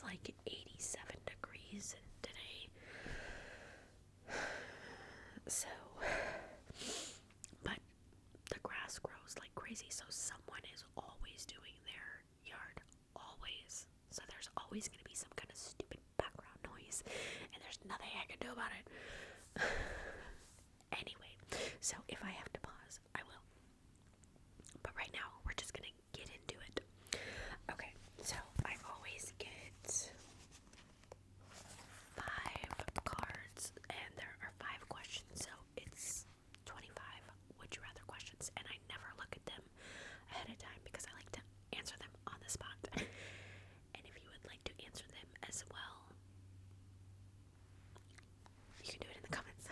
like 87 degrees today. So, but the grass grows like crazy, so someone is always doing their yard. Always. So there's always going to be some kind of stupid background noise, and there's nothing I can do about it. Anyway, so if I have to pause, I will. But right now, we're just going to get into it. Okay, so I always get 5 cards, and there are 5 questions, so it's 25 would you rather questions, and I never look at them ahead of time because I like to answer them on the spot. And if you would like to answer them as well, you can do it in the comments.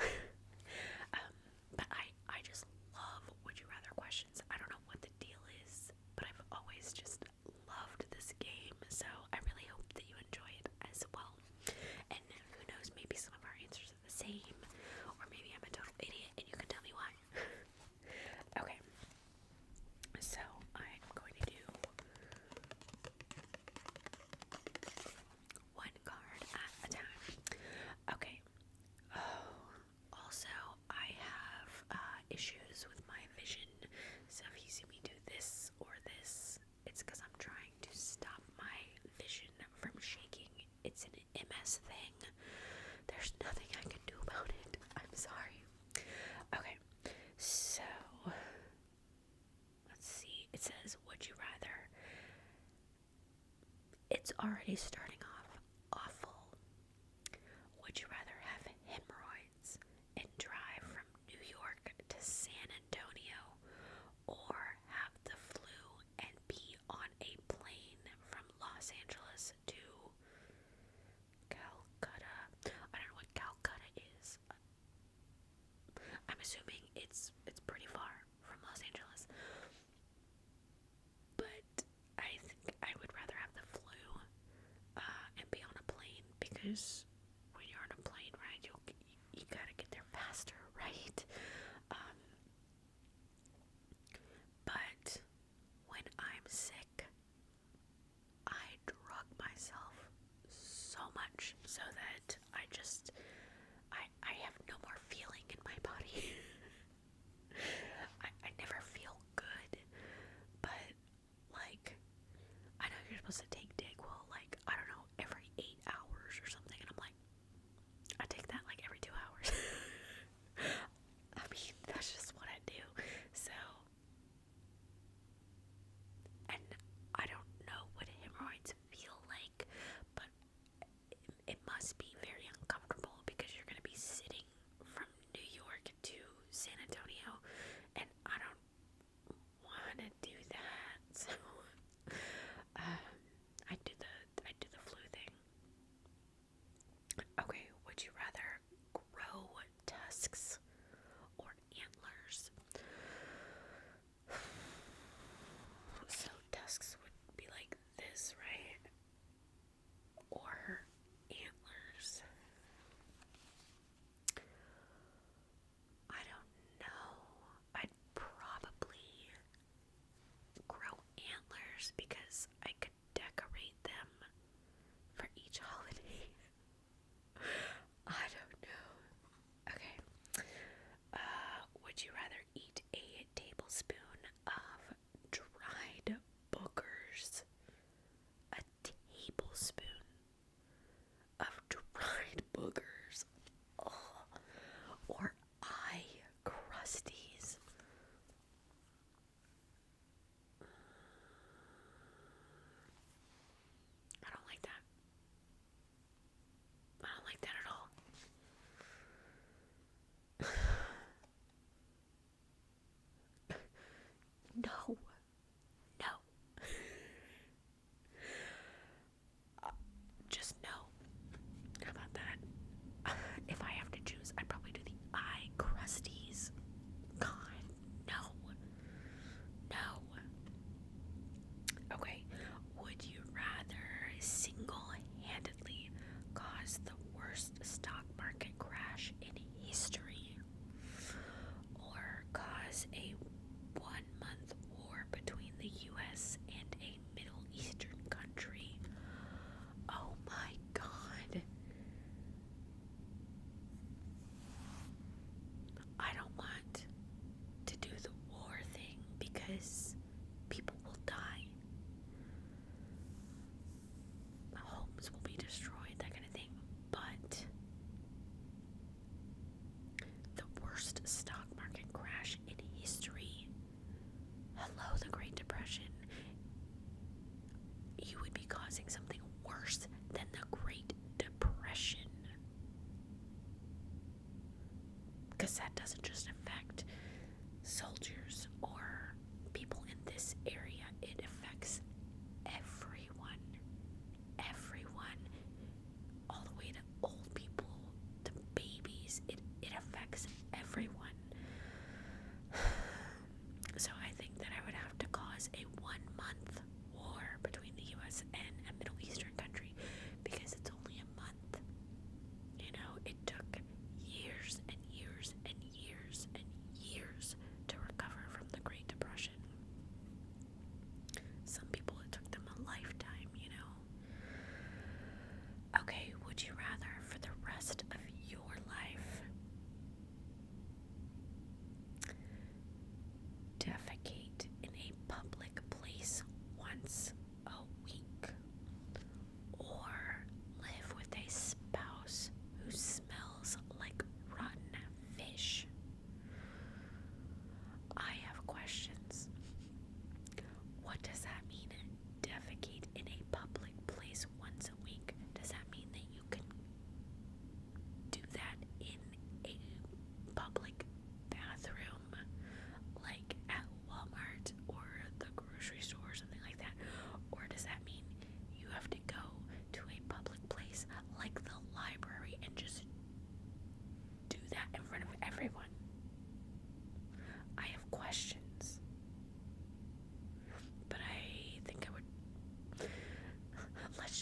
But I just love would you rather questions. I don't know what the deal is, but I've always just loved this game, so I really hope that you enjoy it as well. And who knows, maybe some of our answers are the same, or maybe I'm a total idiot and you can tell me why. Okay, so I'm going to do 1 card at a time. Okay. Oh, also, I have issues with my vision, so if you see me do this or this, it's because I'm trying to stop my vision from shaking. It's an MS thing. There's nothing I can do about it. I'm sorry. Okay, so let's see. It says, would you rather? It's already starting off awful. Would you rather have hemorrhoids and drive from New York to San Antonio, or have the flu and be on a plane from Los Angeles to Calcutta? I don't know what Calcutta is. I'm assuming it's pretty far from Los Angeles. But I think I would rather have the flu and be on a plane, because when you're on a plane ride, you gotta get there faster, right? But when I'm sick, I drug myself so much so that I have no more feeling in my body. I never feel good, but like, I know you're supposed to take Dayquil, like, I don't know, every 8 hours or something, and I'm like, I take that like every 2 hours. I mean, that's just what I do. So, and I don't know what hemorrhoids feel like, but it must be very uncomfortable because you're going to be sitting from New York to San Antonio, and I don't want to do that. So I do the flu thing. Okay, would you rather grow tusks or antlers? So tusks would be like this, right? Or antlers. I don't know. I'd probably grow antlers because I could decorate them for each holiday. I don't know. Okay. Would you rather eat a tablespoon of dried boogers? A tablespoon of dried boogers. Oh. Or eye crusties? I don't like that. I don't like that at all. No. No. Just no. How about that? If I have to choose, I'd probably do the eye crusties. God, no. No. Okay. Would you rather single-handedly cause the worst stock market crash in history, or cause a 1-month war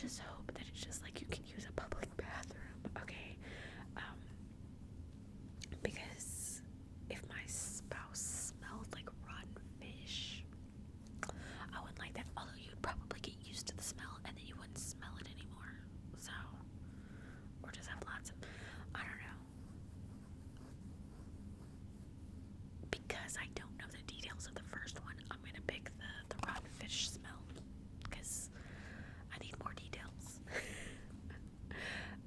just hope that it's just like you can use a public bathroom, okay? Because if my spouse smelled like rotten fish, I wouldn't like that. Although you'd probably get used to the smell and then you wouldn't smell it anymore. So, or just have lots of, I don't know. Because I don't know the details of the first one, I'm gonna pick the rotten fish smell. Because I need more details.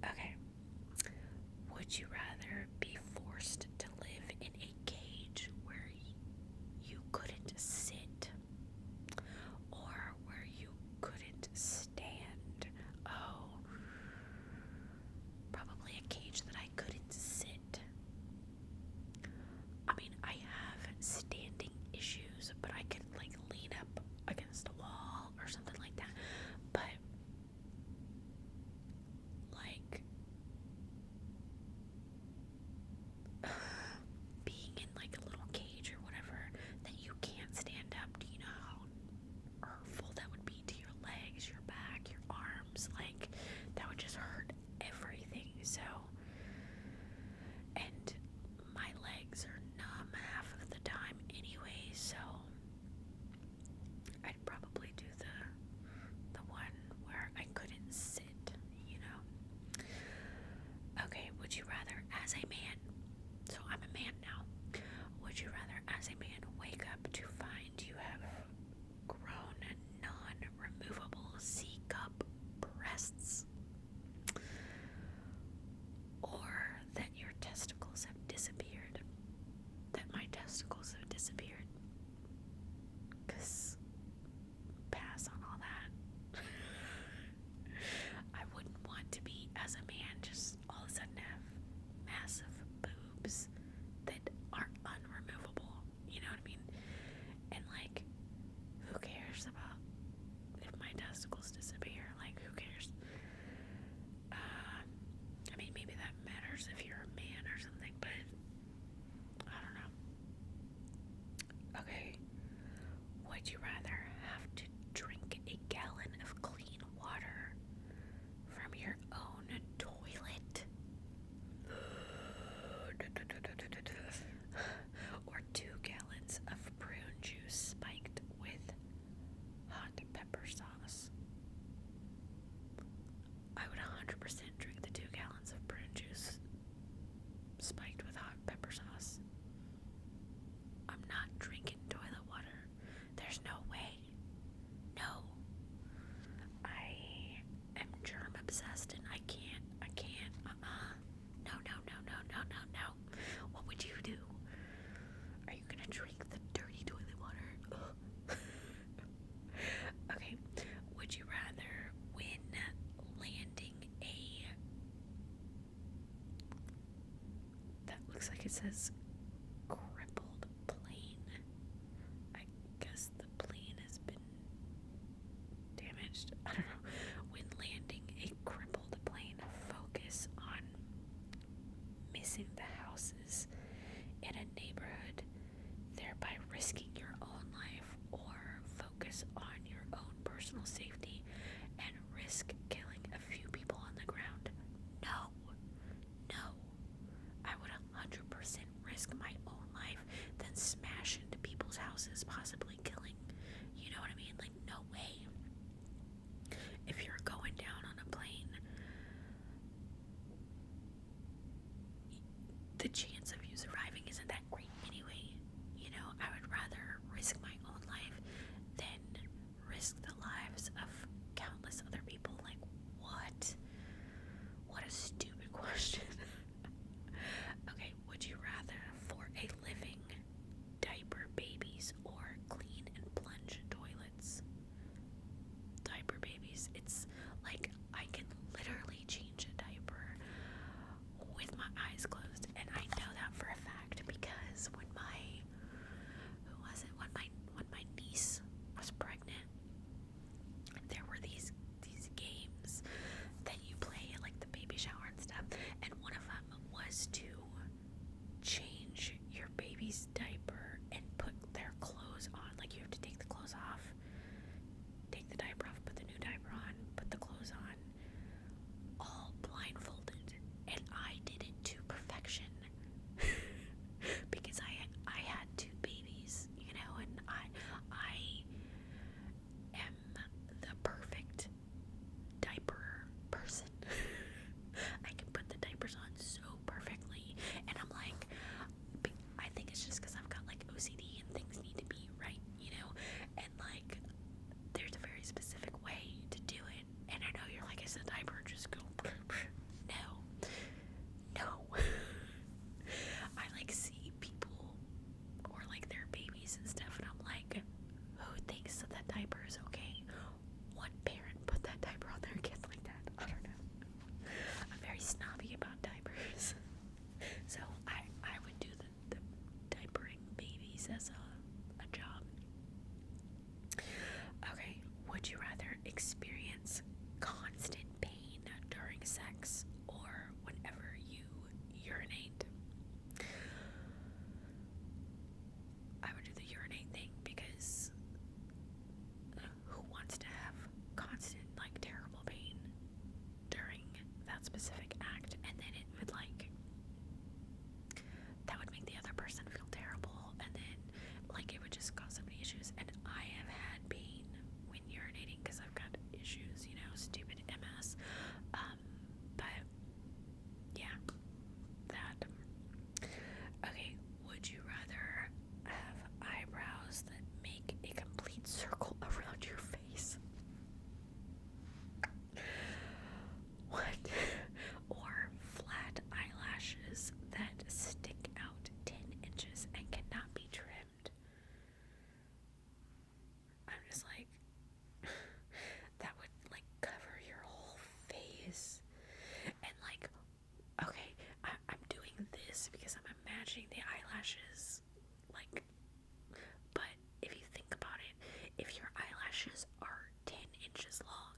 Okay. Would you rather be forced to live in a cage where you couldn't sit or where you couldn't stand? Oh, probably a cage that I couldn't sit. I mean, I have standing issues, but I could like lean up against a wall or something like that. But like being in like a little cage or whatever that you can't stand up, do you know how hurtful that would be to your legs, your back, your arms? Like that would just hurt everything. So, and my legs are numb half of the time anyway, so I'd probably do the one where I couldn't sit, you know. Okay, would you rather as a man, so I'm a man now, would you rather as a man wake up to find you have grown non-removable C-cup breasts, or that your testicles have disappeared? That my testicles have disappeared? Because pass on all that. I wouldn't want to be, as a man, just all of a sudden have massive boobs that aren't unremovable. You know what I mean? And like, who cares about if my testicles disappear? Like, who cares? I mean, maybe that matters if you're a man or something, but I don't know. Okay. Would you rather have to drink a gallon of clean water from your own toilet or 2 gallons of prune juice spiked with hot pepper sauce? I would 100% drink the 2 gallons of prune juice spiked with hot pepper sauce. I'm not drinking toilet water. There's no way. No. I am germ obsessed and I can't. No. What would you do? Are you gonna drink the dirty toilet water? Ugh. Okay. Would you rather win landing a, that looks like it says crippled plane? I guess the plane has been damaged. I don't know. When landing a crippled plane, focus on missing the houses in a neighborhood, thereby risking your own life, or focus on your own personal safety and risk killing a few people on the ground? No. I would 100% risk experience constant pain during sex or whenever you urinate? I would do the urinate thing because who wants to have constant, like, terrible pain during that specific act? And then it would, like, that would make the other person feel terrible, and then, like, it would just cause so many issues. And I have had pain when urinating because I've got issues, you know, stupid MS. But yeah, that. Okay, would you rather have eyebrows that make a complete circle around your face? What? Or flat eyelashes that stick out 10 inches and cannot be trimmed? I'm just like, that would, like, cover your whole face. And, like, okay, I'm doing this because I'm imagining the eyelashes, like, but if you think about it, if your eyelashes are 10 inches long,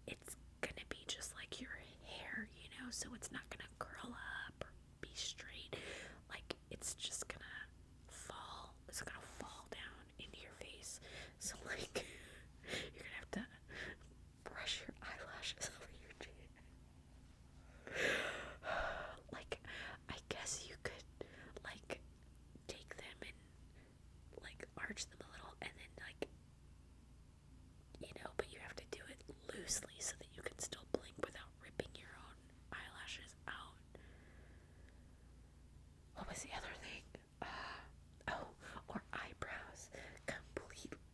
it's gonna be just like your hair, you know, so it's not gonna curl up or be straight. Like, it's just gonna fall down into your face. So, like, you're gonna have to brush your eyelashes over your chin. Like, I guess you could, like, take them and, like, arch them a little, and then, like, you know, but you have to do it loosely so that you can still blink without ripping your own eyelashes out. What was the other thing? Oh, or eyebrows.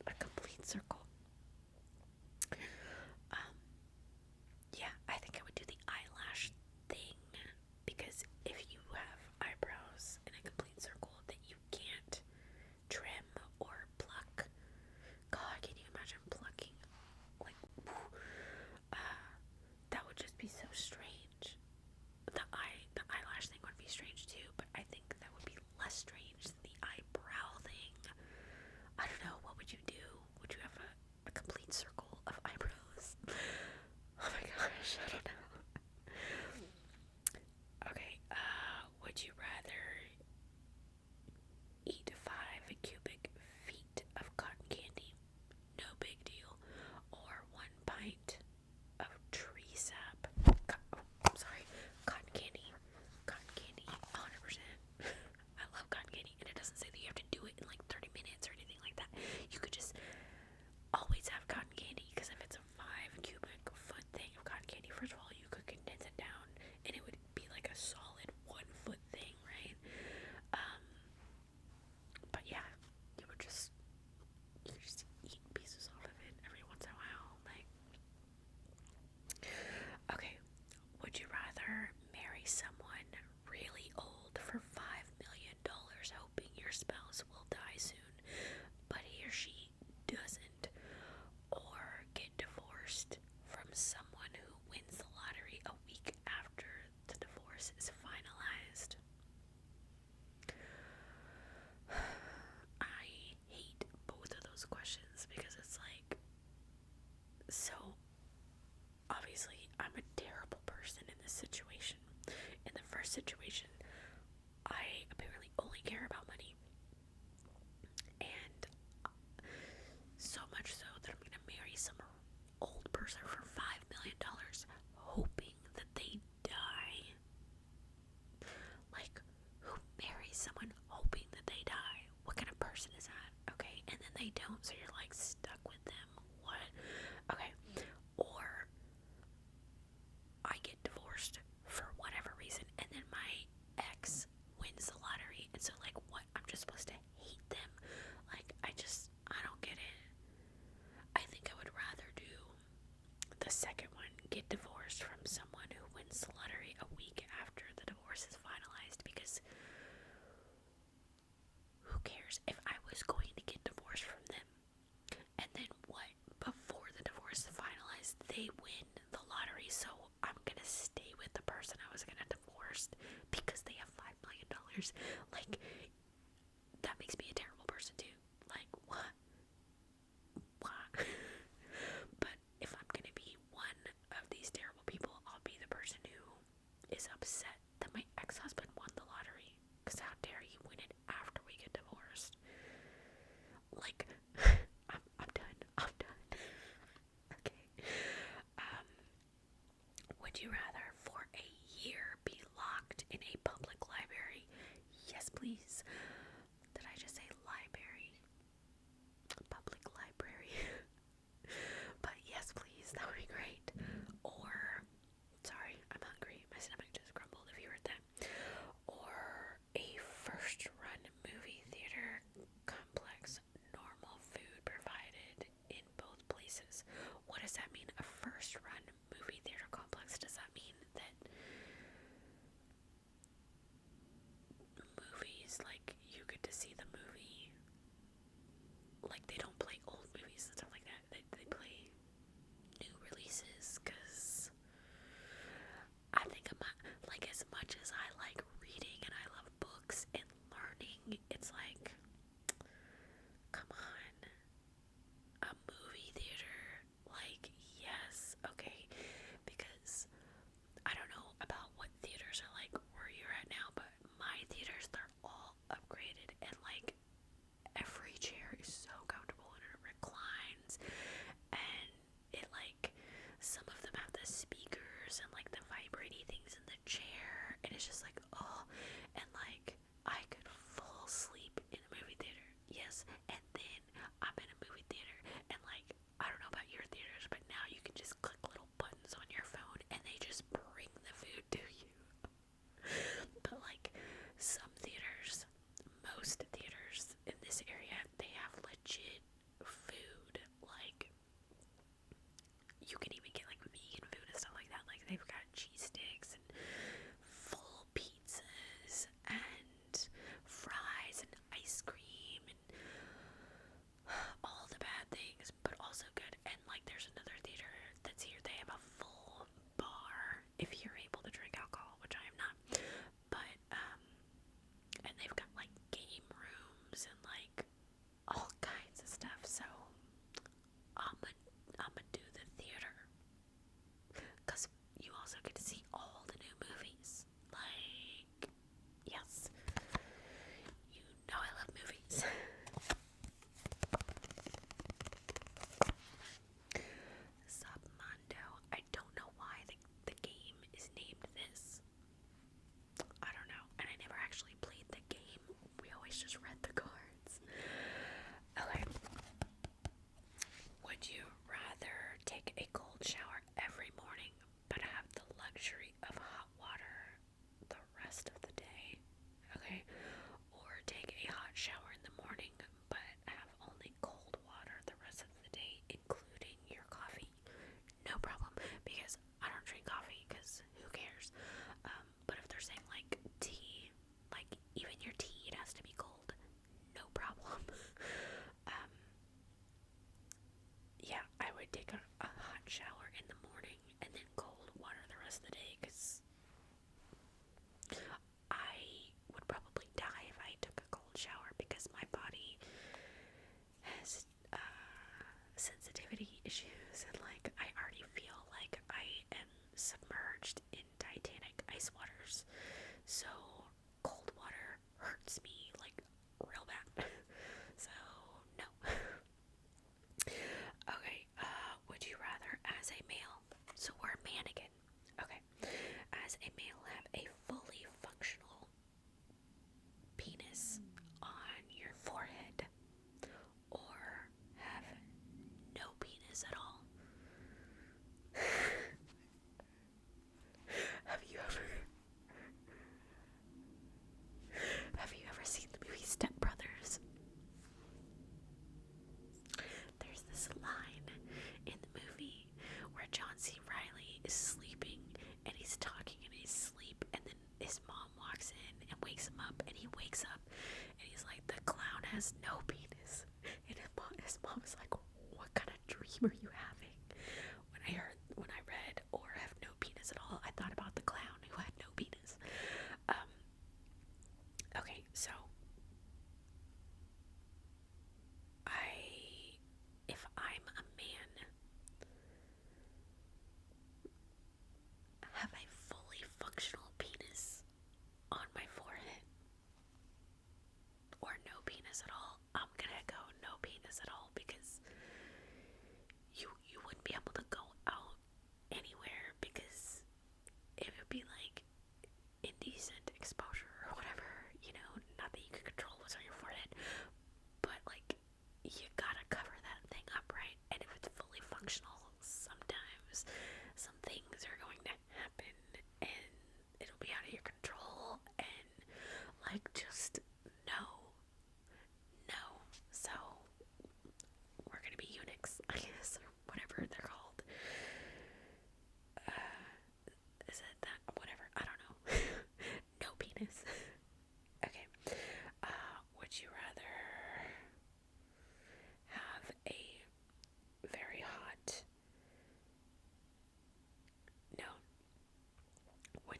A complete circle. Yeah, I think I would do the eyelash thing, because if you have eyebrows in a complete circle that you can't trim or pluck, God, can you imagine plucking? Like, that would just be so strange. The eyelash thing would be strange too, but I think that would be less strange than the eyebrow thing. I don't know, what would you do? Would you have a complete circle of eyebrows? Oh my gosh, I don't know. Okay, would you rather eat 5 cubic feet of cotton candy, no big deal, or 1 pint of tree sap? Cotton candy. Cotton candy, 100%. I love cotton candy, and it doesn't say that you have to do it in like 30 minutes or anything like that. You could just always have cotton candy, because if it's a 5 cubic foot thing of cotton candy, first of all, you could condense it down, and it would be like a solid 1 foot thing, right? But yeah, you could just eat pieces off of it every once in a while, like. Okay, would you rather marry someone really old for $5 million, hoping your spouse will die soon, but he or she doesn't, or get divorced from someone who wins the lottery a week after the divorce is finalized? I hate both of those questions because it's like, so obviously I'm a terrible person in this situation. In the first situation, I apparently only care about money, and so much so that I'm gonna marry some old person for $5 million, hoping that they die. Like, who marries someone hoping that they die? What kind of person is that? Okay, and then they don't, so you're like stuck with them. What? Okay, or I get divorced for whatever reason, and then my ex wins the lottery, and so, like, what? I'm just supposed to hate them? Like, I don't get it. I think I would rather do the second one, get divorced from someone who wins the lottery a week after the divorce is finalized, because who cares if I was going to get divorced from them, and then what? Before the divorce is finalized, they win the lottery, so I'm gonna stay with the person I was gonna divorce because they have $5 million. Like, that makes me a terrible person too. Like, what? But if I'm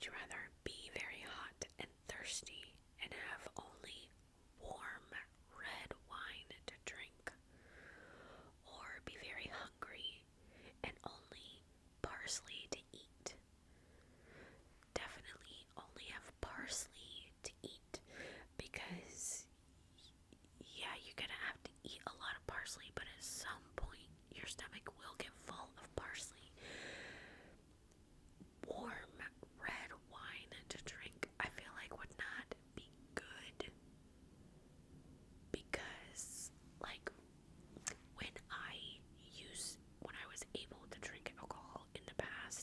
would you rather be very hot and thirsty and have only warm red wine to drink, or be very hungry and only parsley to eat? Definitely only have parsley to eat, because yeah, you're gonna have to eat a lot of parsley, but at some point your stomach will get full of parsley. Warm red wine to drink, I feel like would not be good, because like when I was able to drink alcohol in the past,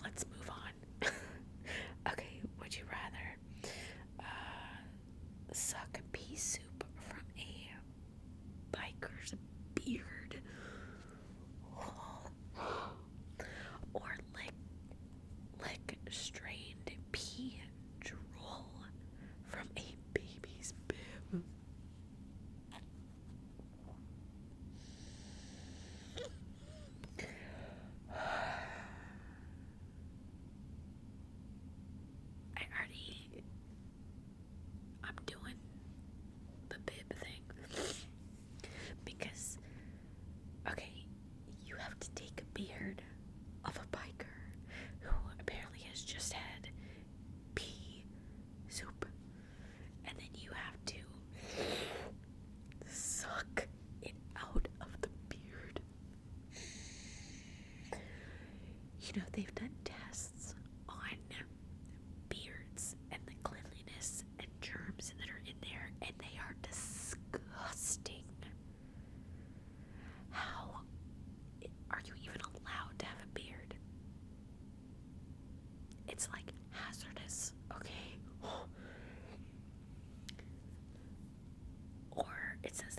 let's move on. Okay, would you rather suck pea soup from a biker's beard, or lick strained pea drool from a baby's bib? I'm doing the bib thing. Because, okay, you have to take a beard of a biker who apparently has just had pea soup, and then you have to suck it out of the beard. You know, they've done tests on beards and the cleanliness and germs that are in there, and they are disgusting. How are you even allowed to have a beard? It's like hazardous, okay? Or it says